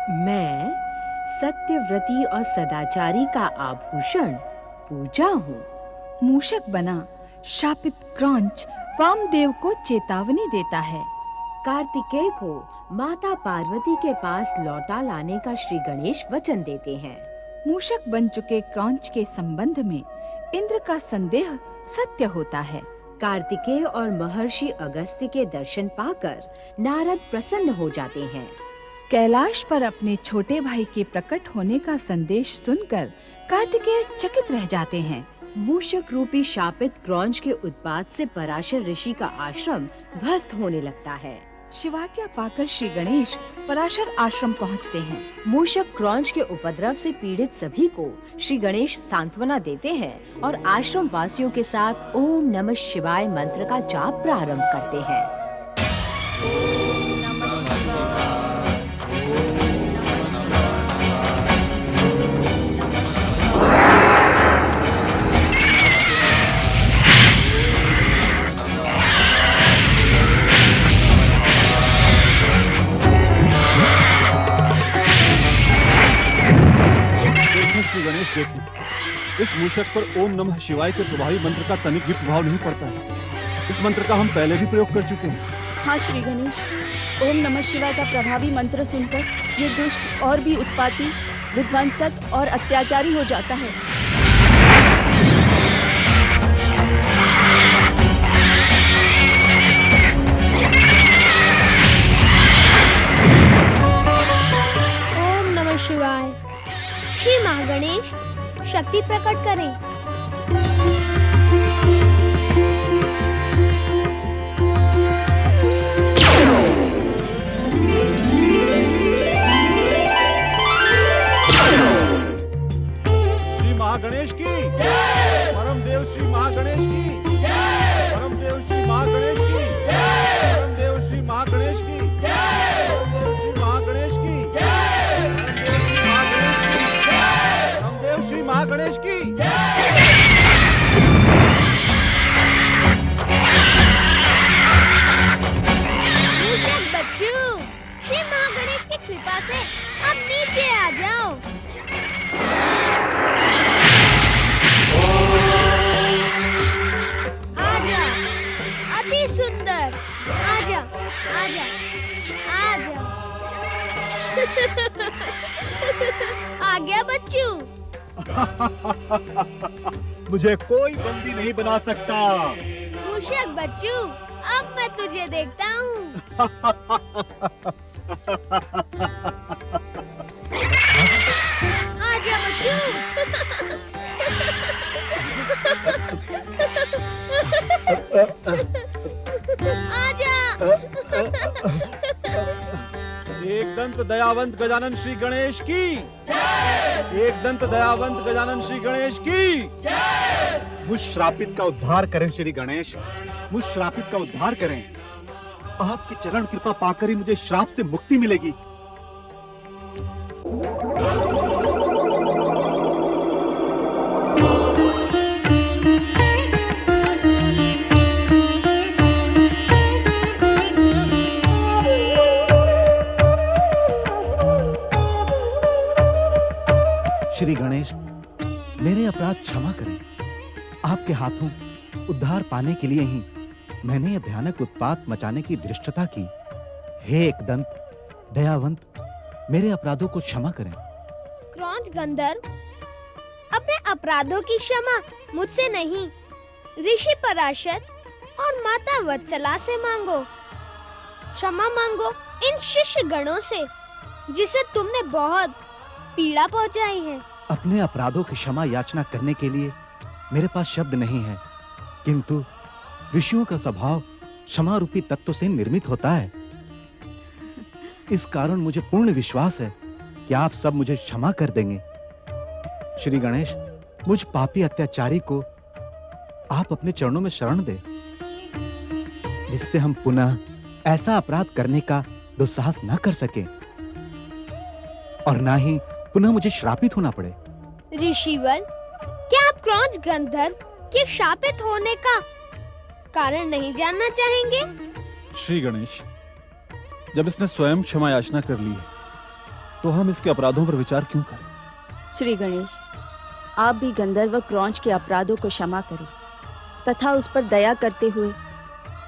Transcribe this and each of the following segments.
मैं सत्यव्रती और सदाचारी का आभूषण पूजा हूँ। मूषक बना शापित क्रौंच वामदेव को चेतावनी देता है। कार्तिकेय को माता पार्वती के पास लौटा लाने का श्री गणेश वचन देते हैं। मूषक बन चुके क्रौंच के संबंध में इंद्र का संदेह सत्य होता है। कार्तिकेय और महर्षि अगस्त्य के दर्शन पाकर नारद प्रसन्न हो जाते हैं। कैलाश पर अपने छोटे भाई के प्रकट होने का संदेश सुनकर कार्तिकेय चकित रह जाते हैं। मूषक रूपी शापित क्रौंच के उत्पात से पराशर ऋषि का आश्रम ध्वस्त होने लगता है। शिवाज्ञा पाकर श्री गणेश पराशर आश्रम पहुंचते हैं। मूषक क्रौंच के उपद्रव से पीड़ित सभी को श्री गणेश सांत्वना देते हैं और आश्रम वासियों के साथ ओम नमः शिवाय मंत्र का जाप प्रारंभ करते हैं। श्री गणेश देखिए, इस मूषक पर ओम नमः शिवाय के प्रभावी मंत्र का तनिक भी प्रभाव नहीं पड़ता है। इस मंत्र का हम पहले भी प्रयोग कर चुके हैं। हाँ श्री गणेश, ओम नमः शिवाय का प्रभावी मंत्र सुनकर ये दुष्ट और भी उत्पाती, विध्वंसक और अत्याचारी हो जाता है। ओम नमः शिवाय। श्री महागणेश शक्ति प्रकट करें। श्री महागणेश की परम देव, श्री महागणेश की परम देव, श्री महागणेश की परम देव, श्री महागणेश की श्री महागणेश की श्री महागणेश की। मूषक बच्चू, श्री महागणेश की कृपा से अब नीचे आ जाओ। आजा, अति सुंदर। आजा, आजा, आजा। आ गया बच्चू। मुझे कोई बंदी नहीं बना सकता। मूषक बच्चू, अब मैं तुझे देखता हूँ। आजा बच्चू। आजा। एक दंत दयावंत गजानन श्री गणेश की। एक दंत दयावंत गजानन श्री गणेश की। मुझ श्रापित का उद्धार करें श्री गणेश, मुझ श्रापित का उद्धार करें। आपकी चरण कृपा पाकर ही मुझे श्राप से मुक्ति मिलेगी। श्री गणेश, मेरे अपराध क्षमा करें। आपके हाथों उद्धार पाने के लिए ही मैंने यह भयानक उत्पात मचाने की धृष्टता की। हे एकदंत दयावंत, मेरे अपराधों को क्षमा करें। क्रौंच गंधर्व, अपने अपराधों की क्षमा मुझसे नहीं, ऋषि पराशर और माता वत्सला से मांगो। क्षमा मांगो इन शिष्य गणों से, जिसे तुमने बहुत पीड़ा पहुंचाई है। अपने अपराधों की क्षमा याचना करने के लिए मेरे पास शब्द नहीं है, किंतु ऋषियों का स्वभाव क्षमा रूपी तत्व से निर्मित होता है। इस कारण मुझे पूर्ण विश्वास है कि आप सब मुझे क्षमा कर देंगे। श्री गणेश, मुझ पापी अत्याचारी को आप अपने चरणों में शरण दें, जिससे हम पुनः ऐसा अपराध करने का दुस्साहस न कर सके और ना ही पुनः मुझे श्रापित होना पड़े। ऋषिवर, क्या आप क्रौंच गंधर्व के शापित होने का कारण नहीं जानना चाहेंगे? श्री गणेश, जब इसने स्वयं क्षमा याचना कर ली है, तो हम इसके अपराधों पर विचार क्यों करें? श्री गणेश, आप भी गंधर्व क्रौंच के अपराधों को क्षमा करें तथा उस पर दया करते हुए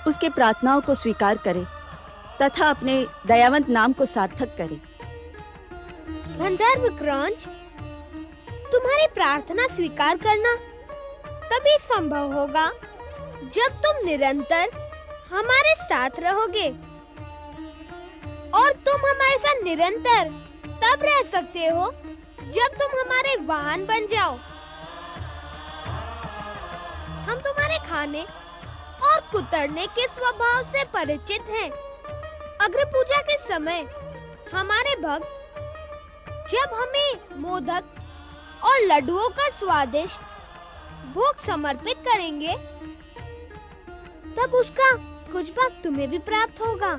उसके प्रार्थनाओं को स्वीकार करें तथा अपने दयावंत नाम को सार्थक करें। गंधर्व क्रौंच, तुम्हारी प्रार्थना स्वीकार करना तभी संभव होगा जब तुम निरंतर हमारे साथ रहोगे, और तुम हमारे साथ निरंतर तब रह सकते हो जब तुम हमारे वाहन बन जाओ। हम तुम्हारे खाने और कुतरने के स्वभाव से परिचित हैं। अग्र पूजा के समय हमारे भक्त जब हमें मोदक और लड्डुओं का स्वादिष्ट भोग समर्पित करेंगे, तब उसका कुछ भाग तुम्हें भी प्राप्त होगा।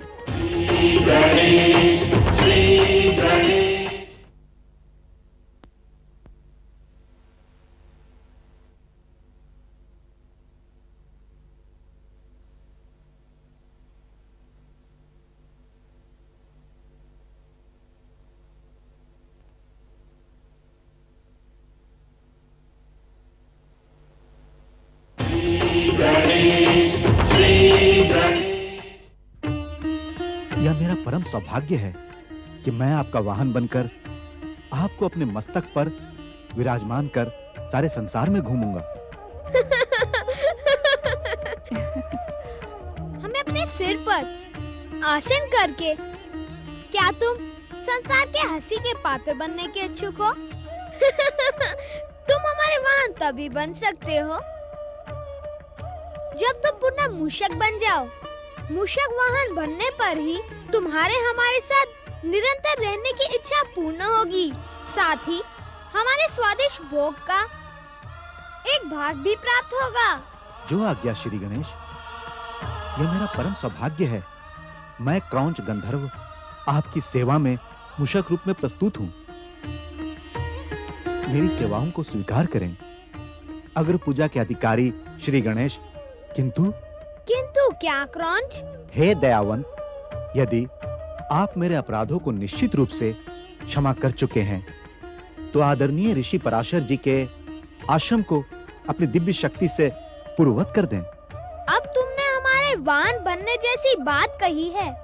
यह मेरा परम सौभाग्य है कि मैं आपका वाहन बनकर आपको अपने मस्तक पर विराजमान कर सारे संसार में घूमूंगा। हमें अपने सिर पर आसन करके क्या तुम संसार के हंसी के पात्र बनने के इच्छुक हो? तुम हमारे वाहन तभी बन सकते हो जब तुम पुनः मूषक बन जाओ। मूषक वाहन बनने पर ही तुम्हारे हमारे साथ निरंतर रहने की इच्छा पूर्ण होगी, साथ ही हमारे स्वादिष्ट भोग का एक भाग भी प्राप्त होगा। जो आज्ञा श्री गणेश, यह मेरा परम सौभाग्य है। मैं क्रौंच गंधर्व आपकी सेवा में मूषक रूप में प्रस्तुत हूँ। मेरी सेवाओं को स्वीकार करें। अग्र पूजा के अधिकारी श्री गणेश, किंतु क्या क्रौंच? हे दयावंत, यदि आप मेरे अपराधों को निश्चित रूप से क्षमा कर चुके हैं, तो आदरणीय ऋषि पराशर जी के आश्रम को अपनी दिव्य शक्ति से पूर्ववत कर दें। अब तुमने हमारे वाहन बनने जैसी बात कही है।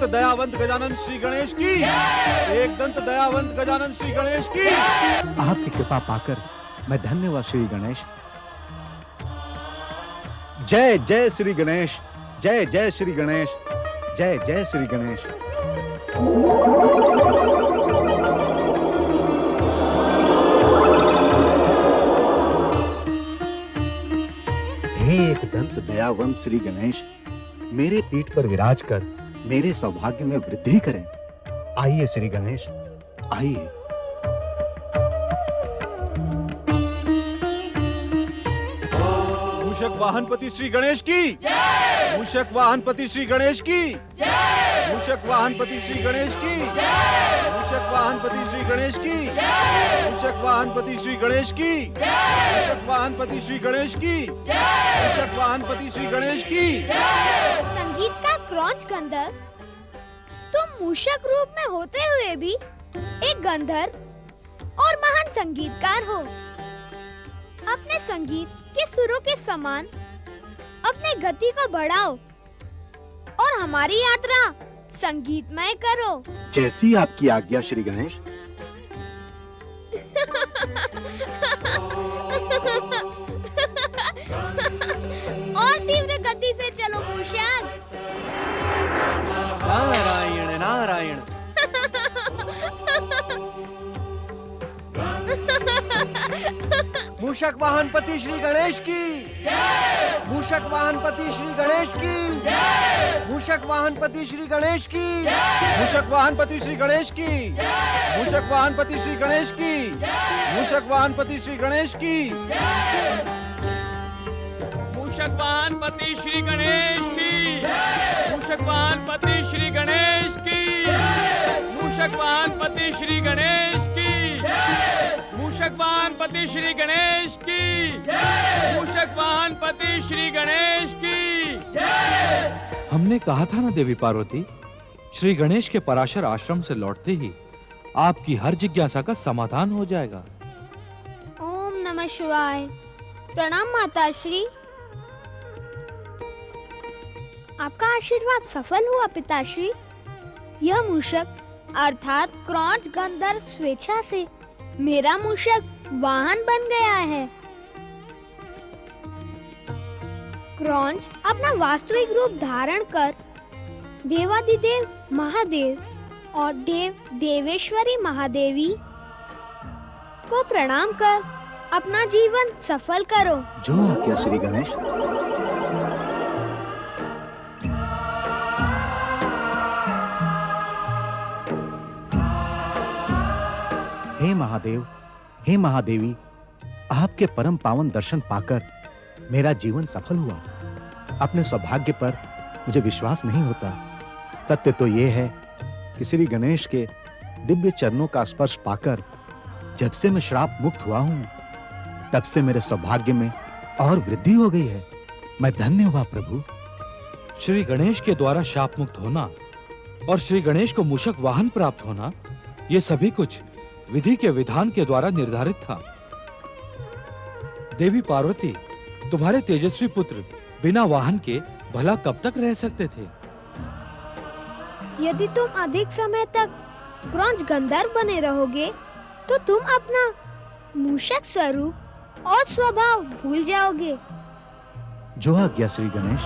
दयावंत गजानन श्री गणेश की, एक दंत दयावंत गजानन श्री गणेश की। आपकी कृपा पाकर मैं धन्य हुआ श्री गणेश। जय जय श्री गणेश, जय जय श्री गणेश, जय जय श्री गणेश। हे एक दंत दयावंत श्री गणेश, मेरे पीठ पर विराज कर मेरे सौभाग्य में वृद्धि करें। आइए श्री गणेश, आइए। मूषक वाहनपति श्री गणेश की, मूषक वाहनपति श्री गणेश की, मूषक वाहनपति श्री गणेश की, मूषक वाहनपति श्री गणेश की, मूषक वाहनपति श्री गणेश की, मूषक वाहनपति श्री गणेश की, मूषक वाहनपति श्री गणेश की। संगीत का क्रौंच गंधर्व, तुम मूषक रूप में होते हुए भी एक गंधर्व और महान संगीतकार हो। अपने संगीत के सुरों के समान अपने गति को बढ़ाओ और हमारी यात्रा संगीतमय करो। जैसी आपकी आज्ञा श्री गणेश। और तीव्र गति से चलो मूषक। नारायण नारायण। मूषक वाहनपति श्री गणेश की, मूषक वाहनपति श्री गणेश की, मूषक वाहनपति श्री गणेश की, मूषक वाहनपति श्री गणेश की, मूषक वाहनपति श्री गणेश की, मूषक वाहनपति श्री गणेश की, मूषक वाहनपति श्री गणेश की, मूषक वाहनपति श्री गणेश की, मूषक वाहनपति श्री गणेश की, मूषक वाहनपति श्री गणेश की, मूषक वाहनपति श्री गणेश की। हमने कहा था ना देवी पार्वती, श्री गणेश के पराशर आश्रम से लौटते ही आपकी हर जिज्ञासा का समाधान हो जाएगा। ओम नमः शिवाय। प्रणाम माताश्री। आपका आशीर्वाद सफल हुआ पिताश्री। यह मूषक अर्थात क्रौंच गंधर्व स्वेच्छा से मेरा मूषक वाहन बन गया है। क्रौंच अपना वास्तविक रूप धारण कर देवादिदेव महादेव और देव देवेश्वरी महादेवी को प्रणाम कर अपना जीवन सफल करो। जो आज्ञा श्री गणेश। हे महादेव, हे महादेवी, आपके परम पावन दर्शन पाकर मेरा जीवन सफल हुआ। अपने सौभाग्य पर मुझे विश्वास नहीं होता। सत्य तो यह है कि श्री गणेश के दिव्य चरणों का स्पर्श पाकर जब से मैं श्राप मुक्त हुआ हूं, तब से मेरे सौभाग्य में और वृद्धि हो गई है। मैं धन्य हुआ प्रभु। श्री गणेश के द्वारा शाप मुक्त होना और श्री गणेश को मूषक वाहन प्राप्त होना, ये सभी कुछ विधि के विधान के द्वारा निर्धारित था। देवी पार्वती, तुम्हारे तेजस्वी पुत्र बिना वाहन के भला कब तक रह सकते थे? यदि तुम अधिक समय तक क्रौंच गंधर्व बने रहोगे तो तुम अपना मूषक स्वरूप और स्वभाव भूल जाओगे। जो आज्ञा श्री गणेश।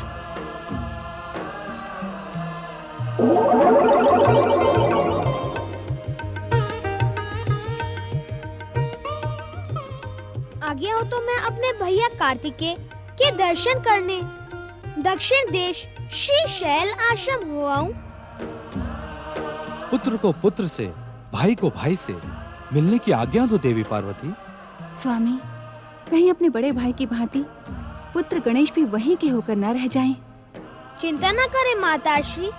आगे हो तो मैं अपने भैया कार्तिकेय के दर्शन करने दक्षिण देश श्रीशैल आश्रम हो आऊं। पुत्र को पुत्र से, भाई को भाई से मिलने की आज्ञा दो देवी पार्वती। स्वामी, कहीं अपने बड़े भाई की भांति पुत्र गणेश भी वहीं के होकर न रह जाएं। चिंता न करें माताश्री,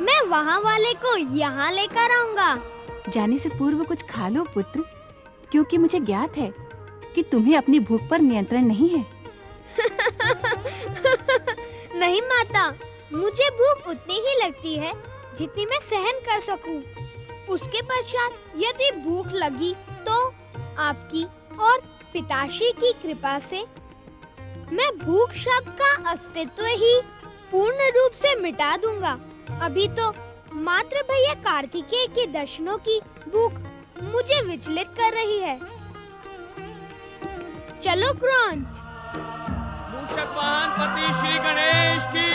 मैं वहाँ वाले को यहाँ लेकर आऊंगा। जाने से पूर्व कुछ खा लो पुत्र, क्योंकि मुझे ज्ञात है कि तुम्हें अपनी भूख पर नियंत्रण नहीं है। नहीं माता, मुझे भूख उतनी ही लगती है जितनी मैं सहन कर सकूं। उसके पश्चात यदि भूख लगी तो आपकी और पिताश्री की कृपा से मैं भूख शब्द का अस्तित्व ही पूर्ण रूप से मिटा दूंगा। अभी तो मात्र भैया कार्तिकेय के दर्शनों की भूख मुझे विचलित कर रही है। चलो क्रौंच। मूषक वाहनपति श्री गणेश की,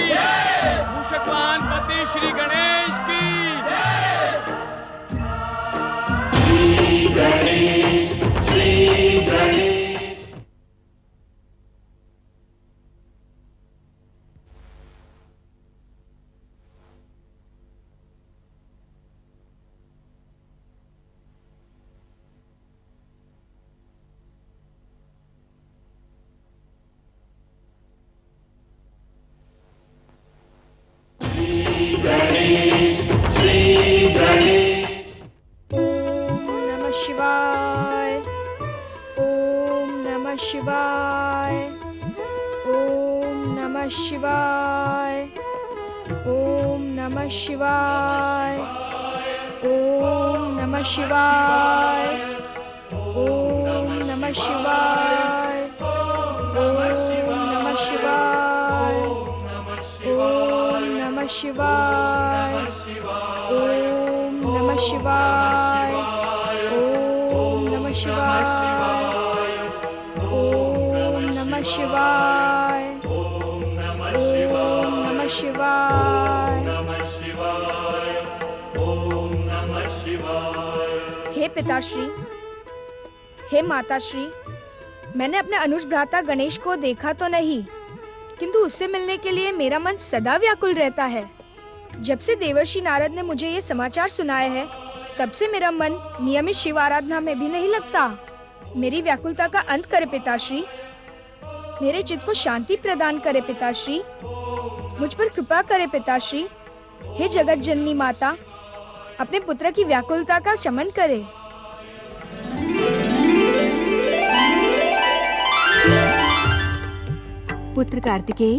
मूषक वाहनपति श्री गणेश की। श्री गणेश, श्री गणेश। शिवाय, ओम नमः शिवाय, ओम नमः शिवाय, ओम नमः शिवाय, ओम नमः शिवाय, ओम नमः शिवाय, ओम नमः शिवाय, ओम नमः शिवाय, ओम नमः शिवाय, ओम नमः शिवाय, ओम नमः शिवाय, ओम नमः शिवाय। हे पिताश्री, हे माताश्री, मैंने अपने अनुज भ्राता गणेश को देखा तो नहीं, किंतु उससे मिलने के लिए मेरा मन सदा व्याकुल रहता है। जब से देवर्षि नारद ने मुझे ये समाचार सुनाए हैं, तब से मेरा मन नियमित शिव आराधना में भी नहीं लगता। मेरी व्याकुलता का अंत करे पिताश्री, मेरे चित्त को शांति प्रदान करे पिताश्री, मुझ पर कृपा करे पिताश्री। हे जगत जननी माता, अपने पुत्र की व्याकुलता का शमन करे। पुत्र कार्तिकेय,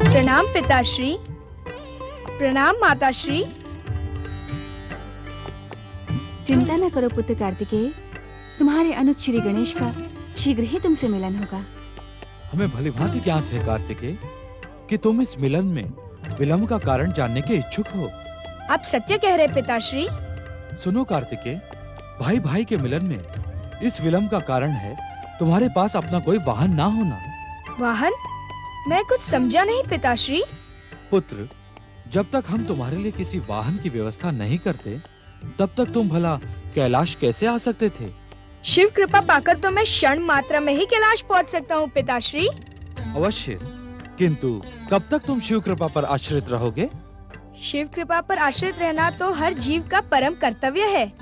प्रणाम पिताश्री, प्रणाम माताश्री। चिंता न करो पुत्र कार्तिकेय, तुम्हारे अनुज श्री गणेश का शीघ्र ही तुमसे मिलन होगा। हमें भलीभांति ज्ञात है कार्तिकेय कि तुम इस मिलन में विलंब का कारण जानने के इच्छुक हो। आप सत्य कह रहे पिताश्री। सुनो कार्तिकेय, भाई भाई के मिलन में इस विलंब का कारण है तुम्हारे पास अपना कोई वाहन ना होना। वाहन? मैं कुछ समझा नहीं पिताश्री। पुत्र, जब तक हम तुम्हारे लिए किसी वाहन की व्यवस्था नहीं करते, तब तक तुम भला कैलाश कैसे आ सकते थे? शिव कृपा पाकर तो मैं क्षण मात्र में ही कैलाश पहुंच सकता हूँ पिताश्री। अवश्य, किंतु कब तक तुम शिव कृपा पर आश्रित रहोगे? शिव कृपा पर आश्रित रहना तो हर जीव का परम कर्तव्य है,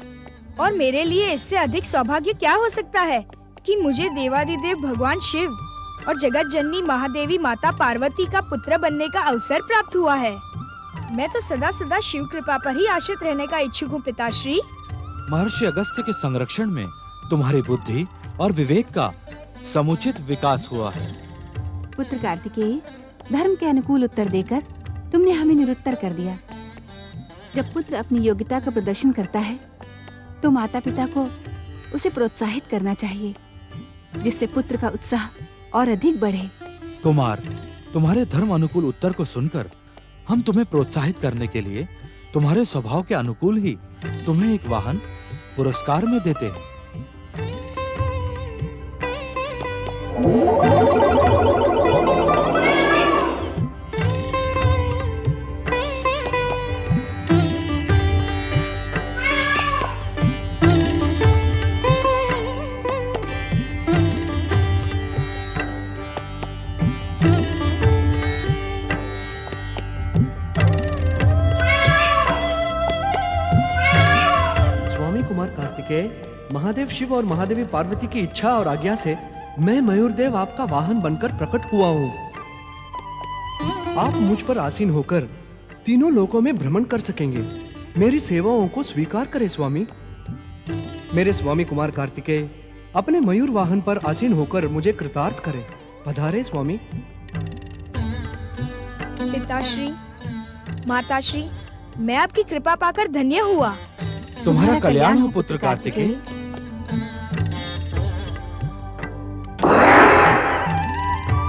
और मेरे लिए इससे अधिक सौभाग्य क्या हो सकता है कि मुझे देवादिदेव भगवान शिव और जगत जननी महादेवी माता पार्वती का पुत्र बनने का अवसर प्राप्त हुआ है। मैं तो सदा सदा शिव कृपा पर ही आश्रित रहने का इच्छुक हूँ पिताश्री। महर्षि अगस्त्य के संरक्षण में तुम्हारी बुद्धि और विवेक का समुचित विकास हुआ है। पुत्र कार्तिकेय, धर्म के अनुकूल उत्तर देकर तुमने हमें निरुत्तर कर दिया। जब पुत्र अपनी योग्यता का प्रदर्शन करता है, तो माता पिता को उसे प्रोत्साहित करना चाहिए, जिससे पुत्र का उत्साह और अधिक बढ़े। कुमार, तुम्हारे धर्म अनुकूल उत्तर को सुनकर हम तुम्हें प्रोत्साहित करने के लिए तुम्हारे स्वभाव के अनुकूल ही तुम्हें एक वाहन पुरस्कार में देते हैं। महादेव शिव और महादेवी पार्वती की इच्छा और आज्ञा से मैं मयूरदेव आपका वाहन बनकर प्रकट हुआ हूँ। आप मुझ पर आसीन होकर तीनों लोकों में भ्रमण कर सकेंगे। मेरी सेवाओं को स्वीकार करें स्वामी। मेरे स्वामी कुमार कार्तिकेय अपने मयूर वाहन पर आसीन होकर मुझे कृतार्थ करें। पधारे स्वामी। पिताश्री, माताश्री, मैं आपकी कृपा पाकर धन्य हुआ। तुम्हारा कल्याण हो पुत्र कार्तिकेय।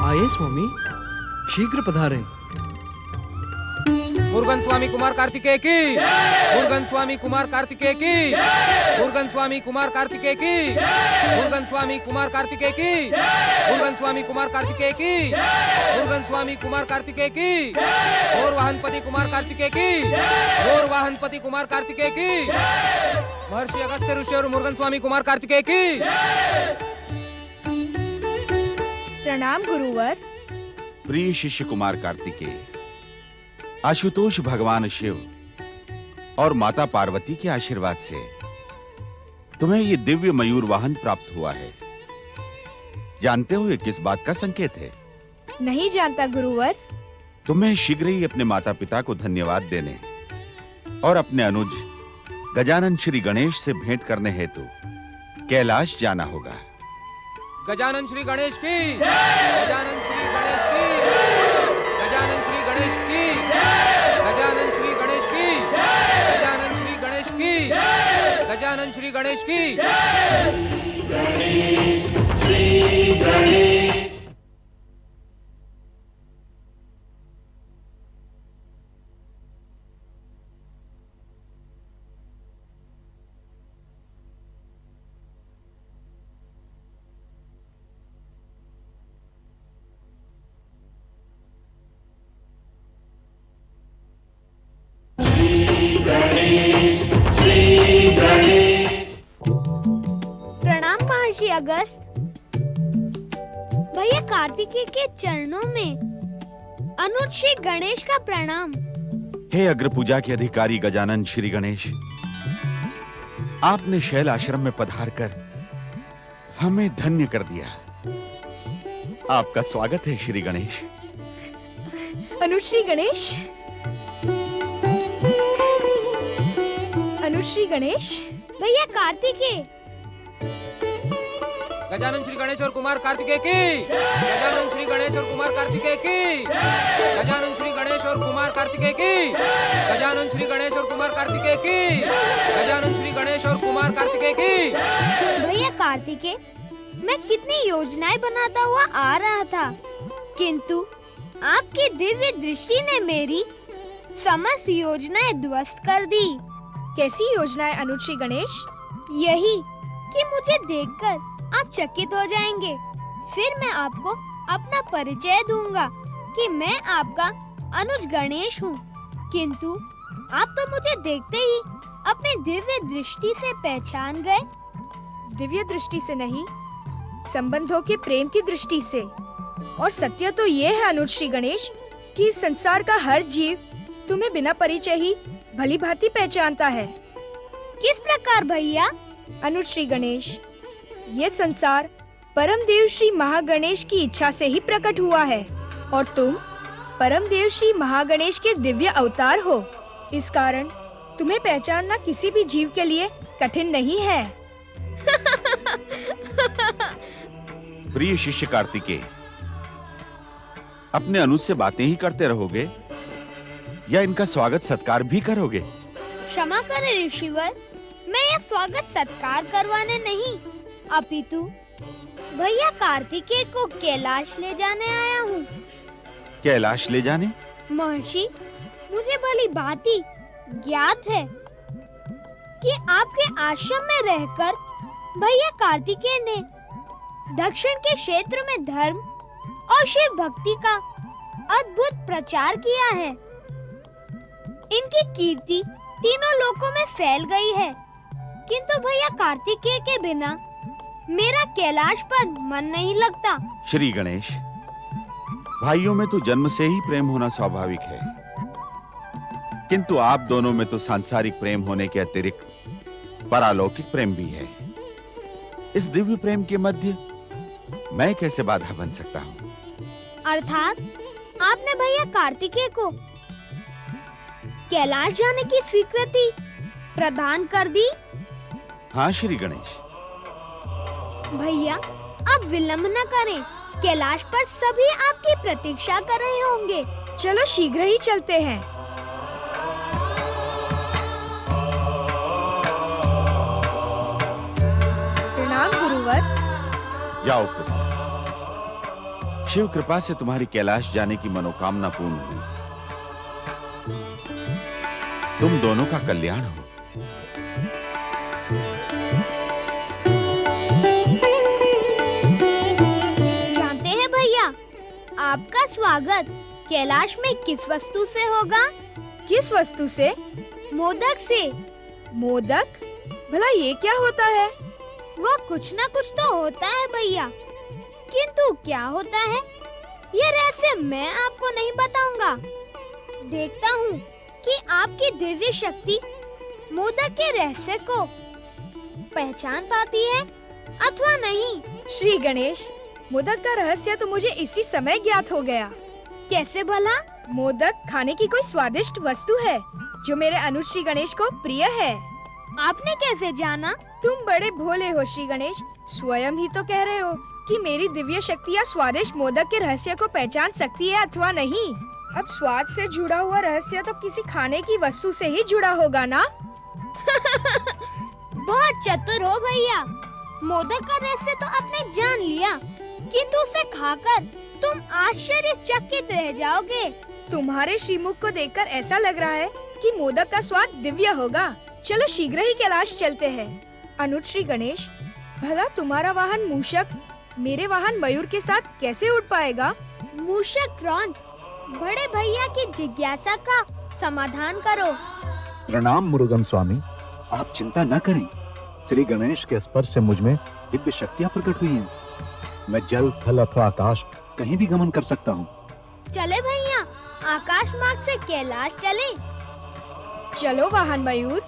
आइए स्वामी, शीघ्र पधारें। मुरुगन स्वामी कुमार कार्तिकेय की, मुरुगन स्वामी कुमार कार्तिकेय की, मुरुगन स्वामी कुमार कार्तिकेय की, मुरुगन स्वामी कुमार कार्तिकेय की, मुरुगन स्वामी कुमार कार्तिकेय की, मुरुगन स्वामी कुमार कार्तिकेय की, और वाहनपति कुमार कार्तिकेय की, और वाहनपति कुमार कार्तिकेय की, महर्षि अगस्त्य ऋषि और मुरुगन स्वामी कुमार कार्तिकेय की। प्रणाम गुरुवर। प्रिय शिष्य कुमार कार्तिकेय, आशुतोष भगवान शिव और माता पार्वती के आशीर्वाद से तुम्हें ये दिव्य मयूर वाहन प्राप्त हुआ है। जानते हो ये किस बात का संकेत है? नहीं जानता गुरुवर। तुम्हें शीघ्र ही अपने माता पिता को धन्यवाद देने और अपने अनुज गजानन श्री गणेश से भेंट करने हेतु कैलाश जाना होगा। गजानन श्री गणेश की, गजानन श्री गणेश की, गजानन श्री गणेश की, गजानन श्री गणेश की, गजानन श्री गणेश की, गजानन श्री गणेश की। श्री गणेश। अगस्त। भैया कार्तिकेय के चरणों में अनुज श्री गणेश का प्रणाम। हे अग्र पूजा के अधिकारी गजानन श्री गणेश, आपने शैल आश्रम में पधार कर हमें धन्य कर दिया। आपका स्वागत है श्री गणेश। अनुज श्री गणेश, अनुज श्री गणेश। भैया कार्तिकेय। गजानन श्री गणेश और कुमार कार्तिकेय की, गजानन श्री गणेश और कुमार कार्तिकेय की, गजानन श्री गणेश और कुमार कार्तिकेय की, गजानन श्री गणेश और कुमार कार्तिकेय की, गजानन श्री गणेश और कुमार कार्तिकेय की। भैया कार्तिकेय, मैं कितनी योजनाएं बनाता हुआ आ रहा था, किंतु आपकी दिव्य दृष्टि ने मेरी समस्त योजनाएं ध्वस्त कर दी। कैसी योजनाएं अनुज श्री गणेश? यही कि मुझे देखकर आप चकित हो जाएंगे। फिर मैं आपको अपना परिचय दूंगा कि मैं आपका अनुज गणेश हूँ, किंतु आप तो मुझे देखते ही अपनी दिव्य दृष्टि से पहचान गए। दिव्य दृष्टि से नहीं, संबंधों के प्रेम की दृष्टि से। और सत्य तो ये है अनुज श्री गणेश कि इस संसार का हर जीव तुम्हें बिना परिचय ही भली भांति पहचानता है। किस प्रकार भैया? अनुज श्री गणेश, ये संसार परम देव श्री महागणेश की इच्छा से ही प्रकट हुआ है और तुम परम देव श्री महागणेश के दिव्य अवतार हो। इस कारण तुम्हें पहचानना किसी भी जीव के लिए कठिन नहीं है। प्रिय शिष्य कार्तिकेय, अपने अनुज से बातें ही करते रहोगे या इनका स्वागत सत्कार भी करोगे? क्षमा करें ऋषिवर, मैं यह स्वागत सत्कार करवाने नहीं, अपितु भैया कार्तिकेय को कैलाश ले जाने आया हूँ। कैलाश ले जाने? महर्षि, मुझे भली भांति ज्ञात है कि आपके आश्रम में रहकर भैया कार्तिकेय ने दक्षिण के क्षेत्र में धर्म और शिव भक्ति का अद्भुत प्रचार किया है। इनकी कीर्ति तीनों लोकों में फैल गई है, किंतु भैया कार्तिकेय के बिना मेरा कैलाश पर मन नहीं लगता। श्री गणेश, भाइयों में तो जन्म से ही प्रेम होना स्वाभाविक है, किंतु आप दोनों में तो सांसारिक प्रेम होने के अतिरिक्त परालौकिक प्रेम भी है। इस दिव्य प्रेम के मध्य मैं कैसे बाधा बन सकता हूँ? अर्थात आपने भैया कार्तिकेय को कैलाश जाने की स्वीकृति प्रदान कर दी? हाँ श्री गणेश। भैया अब विलंब न करें, कैलाश पर सभी आपकी प्रतीक्षा कर रहे होंगे। चलो शीघ्र ही चलते हैं। प्रणाम गुरुवर। जाओ पुत्र, शिव कृपा से तुम्हारी कैलाश जाने की मनोकामना पूर्ण हुई। तुम दोनों का कल्याण हो। जानते हैं भैया, आपका स्वागत कैलाश में किस वस्तु से होगा? किस वस्तु से? मोदक से। मोदक? भला ये क्या होता है? वह कुछ ना कुछ तो होता है भैया, किंतु क्या होता है ये रहस्य मैं आपको नहीं बताऊंगा। देखता हूँ कि आपकी दिव्य शक्ति मोदक के रहस्य को पहचान पाती है अथवा नहीं। श्री गणेश, मोदक का रहस्य तो मुझे इसी समय ज्ञात हो गया। कैसे भला? मोदक खाने की कोई स्वादिष्ट वस्तु है जो मेरे अनुज श्री गणेश को प्रिय है। आपने कैसे जाना? तुम बड़े भोले हो श्री गणेश, स्वयं ही तो कह रहे हो कि मेरी दिव्य शक्तियाँ स्वादिष्ट मोदक के रहस्य को पहचान सकती है अथवा नहीं। अब स्वाद से जुड़ा हुआ रहस्य तो किसी खाने की वस्तु से ही जुड़ा होगा ना? बहुत चतुर हो भैया, मोदक का रहस्य तो आपने जान लिया, किंतु उसे खाकर तुम आश्चर्यचकित रह जाओगे। तुम्हारे श्रीमुख को देखकर ऐसा लग रहा है कि मोदक का स्वाद दिव्य होगा। चलो शीघ्र ही कैलाश चलते हैं। अनुज श्री गणेश, भला तुम्हारा वाहन मूषक मेरे वाहन मयूर के साथ कैसे उड़ पाएगा? मूषक क्रौंच, बड़े भैया की जिज्ञासा का समाधान करो। प्रणाम मुरुगन स्वामी, आप चिंता न करें। श्री गणेश के स्पर्श से मुझ में दिव्य शक्तियां प्रकट हुई हैं। मैं जल, थल अथवा आकाश कहीं भी गमन कर सकता हूँ। चले भैया, आकाश मार्ग से कैलाश चले। चलो वाहन मयूर।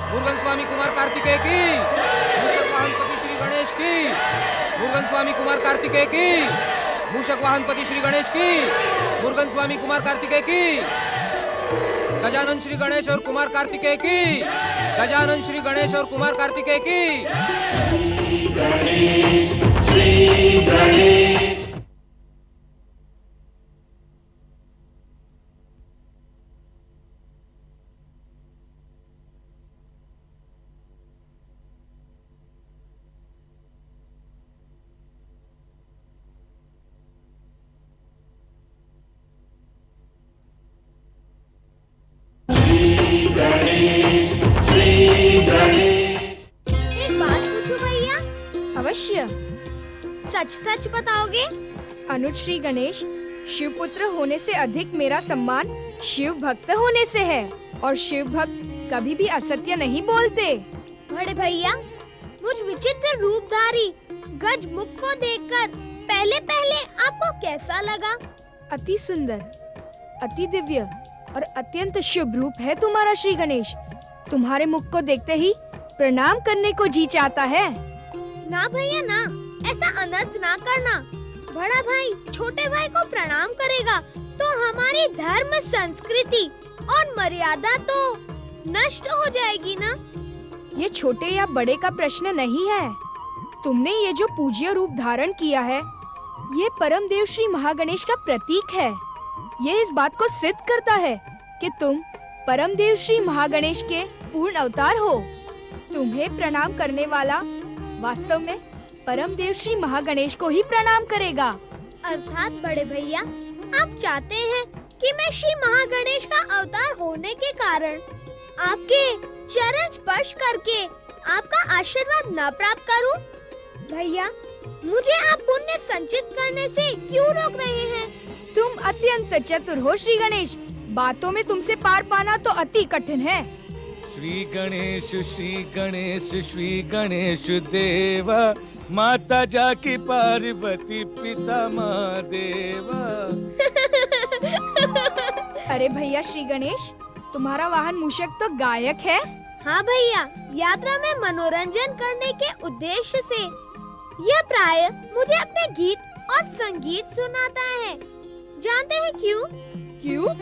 मुरुगन स्वामी कुमार कार्तिकेय की, मूषक वाहन पति श्री गणेश की। मुरुगन स्वामी कुमार कार्तिकेय की, मूषक वाहन पति श्री गणेश की। मुरुगन स्वामी कुमार कार्तिकेय की, गजानन श्री गणेश और कुमार कार्तिकेय की। गजानन श्री गणेश और कुमार कार्तिकेय की। श्री गणेश। एक बात पूछूं भैया? अवश्य। सच सच बताओगे? अनुज श्री गणेश, शिव पुत्र होने से अधिक मेरा सम्मान शिव भक्त होने से है, और शिव भक्त कभी भी असत्य नहीं बोलते। बड़े भैया, मुझ विचित्र रूपधारी गज मुख को देखकर पहले पहले आपको कैसा लगा? अति सुंदर, अति दिव्य और अत्यंत शुभ रूप है तुम्हारा श्री गणेश। तुम्हारे मुख को देखते ही प्रणाम करने को जी चाहता है। ना भैया ना, ऐसा अनर्थ ना करना। बड़ा भाई छोटे भाई को प्रणाम करेगा तो हमारी धर्म, संस्कृति और मर्यादा तो नष्ट हो जाएगी ना। ये छोटे या बड़े का प्रश्न नहीं है। तुमने ये जो पूज्य रूप धारण किया है, ये परम देव श्री महागणेश का प्रतीक है। ये इस बात को सिद्ध करता है कि तुम परम देव श्री महागणेश के पूर्ण अवतार हो। तुम्हें प्रणाम करने वाला वास्तव में परम देव श्री महागणेश को ही प्रणाम करेगा। अर्थात बड़े भैया, आप चाहते हैं कि मैं श्री महागणेश का अवतार होने के कारण आपके चरण स्पर्श करके आपका आशीर्वाद न प्राप्त करूं? भैया, मुझे आप पुण्य संचित करने से क्यों रोक रहे हैं? तुम अत्यंत चतुर हो श्री गणेश। बातों में तुमसे पार पाना तो अति कठिन है। श्री गणेश श्री गणेश देवा, माता जाकी पार्वती पिता महादेवा। अरे भैया श्री गणेश, तुम्हारा वाहन मूषक तो गायक है। हाँ भैया, यात्रा में मनोरंजन करने के उद्देश्य से यह प्राय मुझे अपने गीत और संगीत सुनाता है। जानते हैं क्यों? क्यों?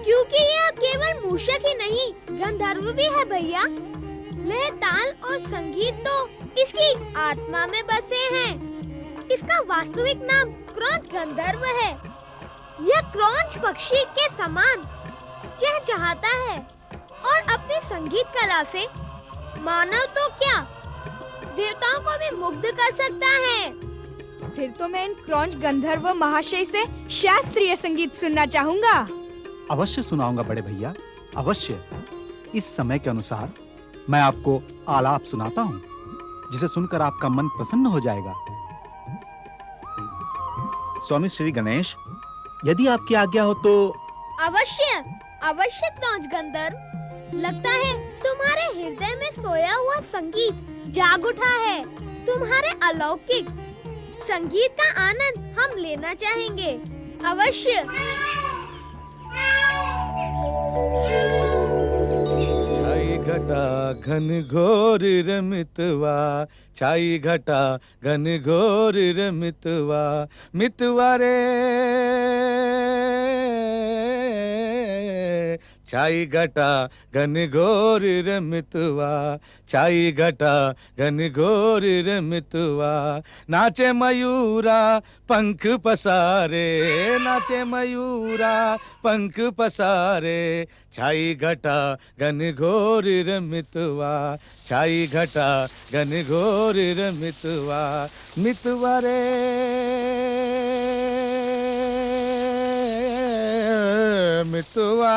क्योंकि यह केवल मूषक ही नहीं, गंधर्व भी है भैया। लय, ताल और संगीत तो इसकी आत्मा में बसे हैं। इसका वास्तविक नाम क्रौंच गंधर्व है। यह क्रौंच पक्षी के समान चहचहाता है और अपनी संगीत कला से मानव तो क्या, देवताओं को भी मुग्ध कर सकता है। फिर तो मैं इन क्रौंच गंधर्व महाशय से शास्त्रीय संगीत सुनना चाहूँगा। अवश्य सुनाऊंगा बड़े भैया, अवश्य। इस समय के अनुसार मैं आपको आलाप सुनाता हूँ, जिसे सुनकर आपका मन प्रसन्न हो जाएगा। स्वामी श्री गणेश, यदि आपकी आज्ञा हो तो। अवश्य अवश्य क्रौंच गंधर्व। लगता है तुम्हारे हृदय में सोया हुआ संगीत जाग उठा है। तुम्हारे अलौकिक संगीत का आनंद हम लेना चाहेंगे। अवश्य। छाई घटा घन घोर रमितवा, छाई घटा घन घोर रमितवा, मितवा रे छाई घटा घन घोर रमितवा, छाई घटा घन घोर रमितवा। नाचे मयूरा पंख पसारे, नाचे मयूरा पंख पसारे, छाई घटा घन घोर रमितवा, छाई घटा घन घोर रमितवा, मितवा रे मितवा,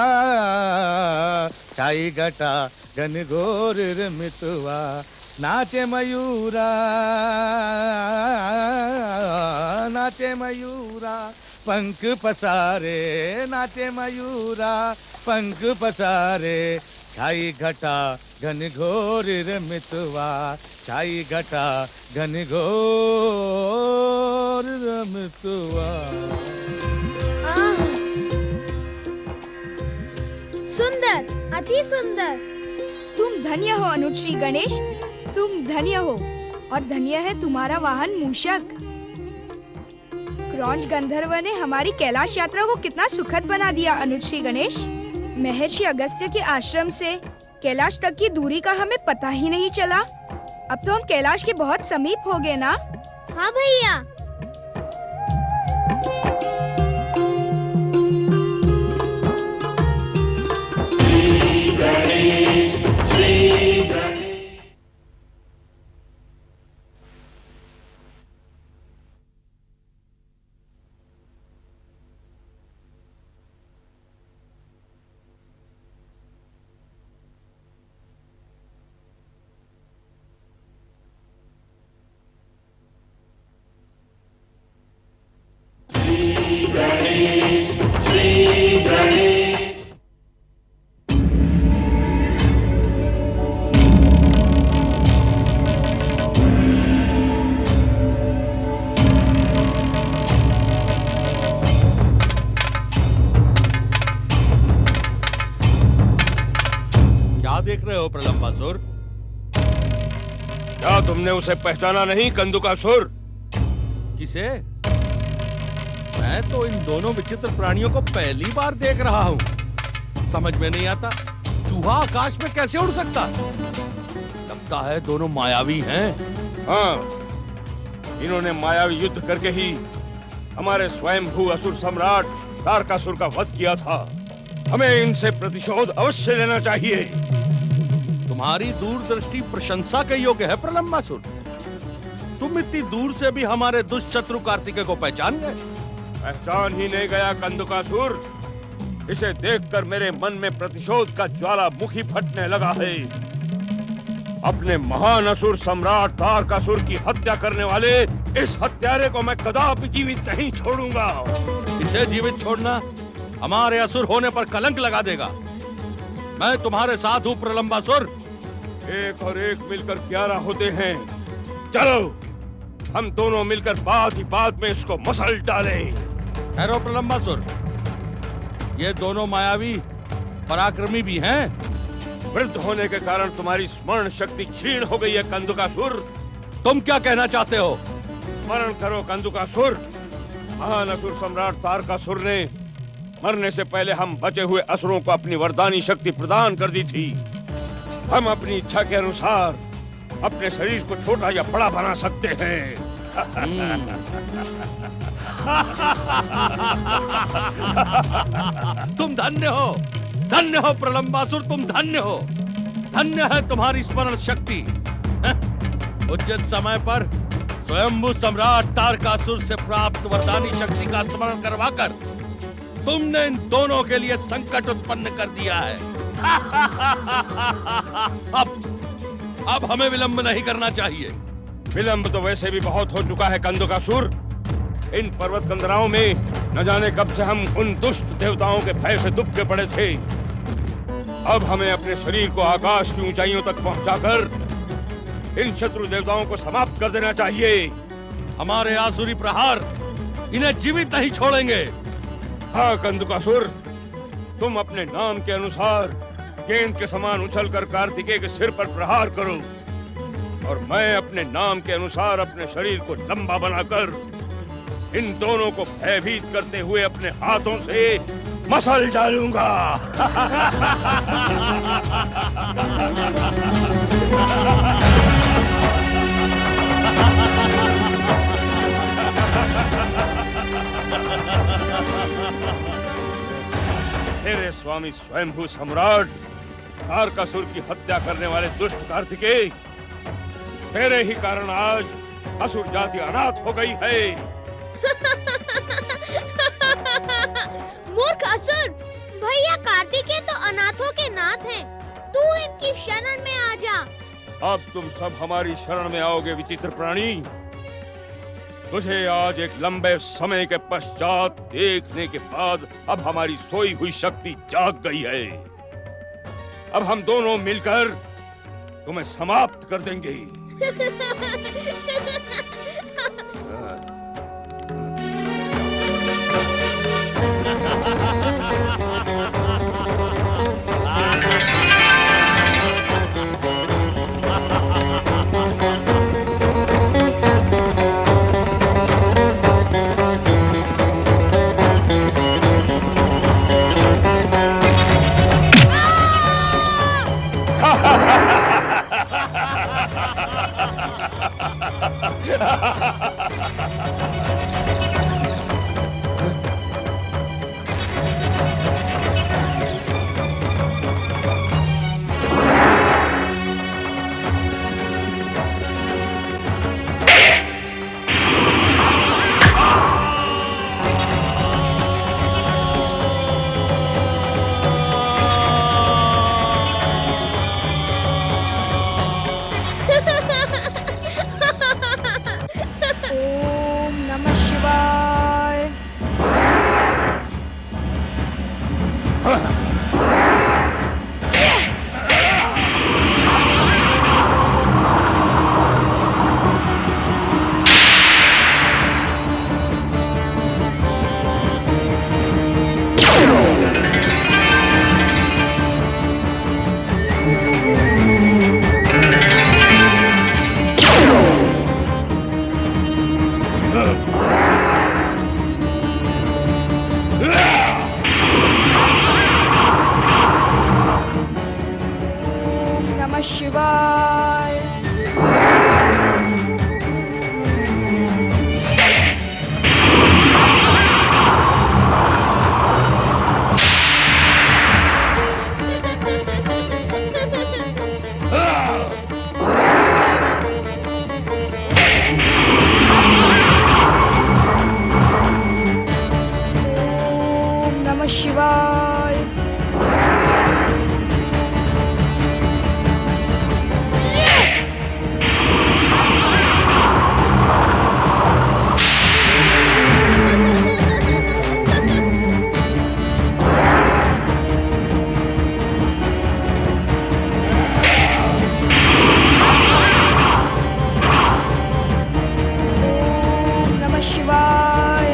छाई घटा घन घोर रमितवा। नाचे मयूरा, नाचे मयूरा पंख पसारे, नाचे मयूरा पंख पसारे, छाई घटा घनघोर रे मितवा, छाई घटा घनघोर रे मितवा। सुंदर, अति सुंदर। तुम धन्य हो अनुज श्री गणेश, तुम धन्य हो और धन्य है तुम्हारा वाहन मूषक। क्रौंच गंधर्व ने हमारी कैलाश यात्रा को कितना सुखद बना दिया अनुज श्री गणेश। महर्षि अगस्त्य के आश्रम से कैलाश तक की दूरी का हमें पता ही नहीं चला। अब तो हम कैलाश के बहुत समीप हो गए ना। हाँ भैया। देख रहे हो प्रलंबासुर? क्या तुमने उसे पहचाना नहीं, कंदुकासुर? किसे? मैं तो इन दोनों विचित्र प्राणियों को पहली बार देख रहा हूँ। समझ में नहीं आता, चूहा आकाश में कैसे उड़ सकता? लगता है दोनों मायावी हैं। हाँ, इन्होंने मायावी युद्ध करके ही हमारे स्वयंभू असुर सम्राट तारकासुर का वध किया था। हमें इनसे प्रतिशोध अवश्य लेना चाहिए। तुम्हारी दूरदृष्टि प्रशंसा के योग्य है प्रलंबासुर। तुम इतनी दूर से भी हमारे दुष्ट शत्रु कार्तिकेय को पहचान गए? पहचान ही नहीं गया कंदुकासुर। इसे देखकर मेरे मन में प्रतिशोध का ज्वालामुखी फटने लगा है। अपने महान असुर सम्राट तारकासुर की हत्या करने वाले इस हत्यारे को मैं कदापि जीवित नहीं छोड़ूंगा। इसे जीवित छोड़ना हमारे असुर होने पर कलंक लगा देगा। मैं तुम्हारे साथ हूँ प्रलंबासुर। एक और एक मिलकर 11 होते हैं। चलो हम दोनों मिलकर बात ही बात में इसको मसल डालें। ठहरो प्रलंबासुर, ये दोनों मायावी पराक्रमी भी हैं। वृद्ध होने के कारण तुम्हारी स्मरण शक्ति क्षीण हो गई है कंदुकासुर। तुम क्या कहना चाहते हो? स्मरण करो कंदुकासुर, महान असुर सम्राट तारकासुर ने मरने से पहले हम बचे हुए असुरों को अपनी वरदानी शक्ति प्रदान कर दी थी। हम अपनी इच्छा के अनुसार अपने शरीर को छोटा या बड़ा बना सकते हैं। तुम धन्य हो प्रलंबासुर, तुम धन्य हो। धन्य है तुम्हारी स्मरण शक्ति। उचित समय पर स्वयंभू सम्राट तारकासुर से प्राप्त वरदानी शक्ति का स्मरण करवाकर तुमने इन दोनों के लिए संकट उत्पन्न कर दिया है। अब हमें विलंब नहीं करना चाहिए। विलंब तो वैसे भी बहुत हो चुका है कंदुकासुर। इन पर्वत कंदराओं में न जाने कब से हम उन दुष्ट देवताओं के भय से दुबके पड़े थे। अब हमें अपने शरीर को आकाश की ऊंचाइयों तक पहुंचाकर इन शत्रु देवताओं को समाप्त कर देना चाहिए। हमारे आसुरी प्रहार इन्हें जीवित नहीं छोड़ेंगे। हाँ कंदुकासुर, तुम अपने नाम के अनुसार गेंद के समान उछलकर कार्तिकेय के सिर पर प्रहार करो और मैं अपने नाम के अनुसार अपने शरीर को लंबा बनाकर इन दोनों को भयभीत करते हुए अपने हाथों से मसल डालूंगा। मेरे स्वामी स्वयंभू सम्राट तारकासुर की हत्या करने वाले दुष्ट कार्तिकेय, तेरे ही कारण आज असुर जाति अनाथ हो गई है। मूर्ख असुर, भैया कार्तिकेय तो अनाथों के नाथ हैं। तू इनकी शरण में आ जा। अब तुम सब हमारी शरण में आओगे विचित्र प्राणी। तुझे आज एक लंबे समय के पश्चात देखने के बाद अब हमारी सोई हुई शक्ति जाग गई है। अब हम दोनों मिलकर तुम्हें समाप्त कर देंगे। ओम नमः शिवाय। नमः शिवाय। ओम नमः शिवाय। ओम नमः शिवाय।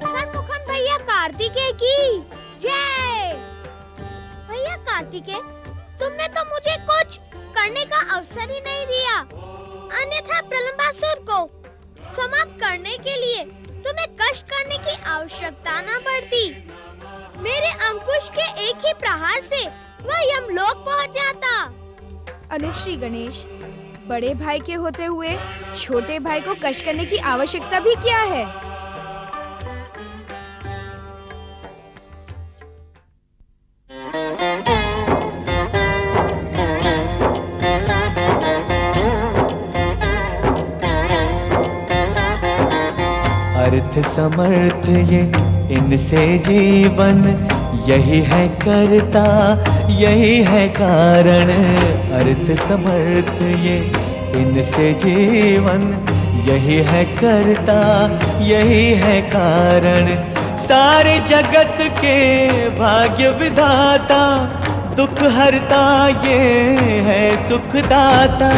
षणमुखन भैया कार्तिकेय की जय। भैया कार्तिकेय, तुमने तो मुझे कुछ करने का अवसर ही नहीं दिया, अन्यथा प्रलंबासुर को समाप्त करने के लिए तुम्हें कष्ट करने की आवश्यकता न पड़ती। मेरे अंकुश के एक ही प्रहार से वह यमलोक पहुंच जाता। अनुज श्री गणेश, बड़े भाई के होते हुए छोटे भाई को कष्ट करने की आवश्यकता भी क्या है? अर्थ समर्थ ये इनसे जीवन, यही है करता यही है कारण। अर्थ समर्थ ये इनसे जीवन, यही है करता यही है कारण। सारे जगत के भाग्य विधाता, दुख हरता ये है सुखदाता।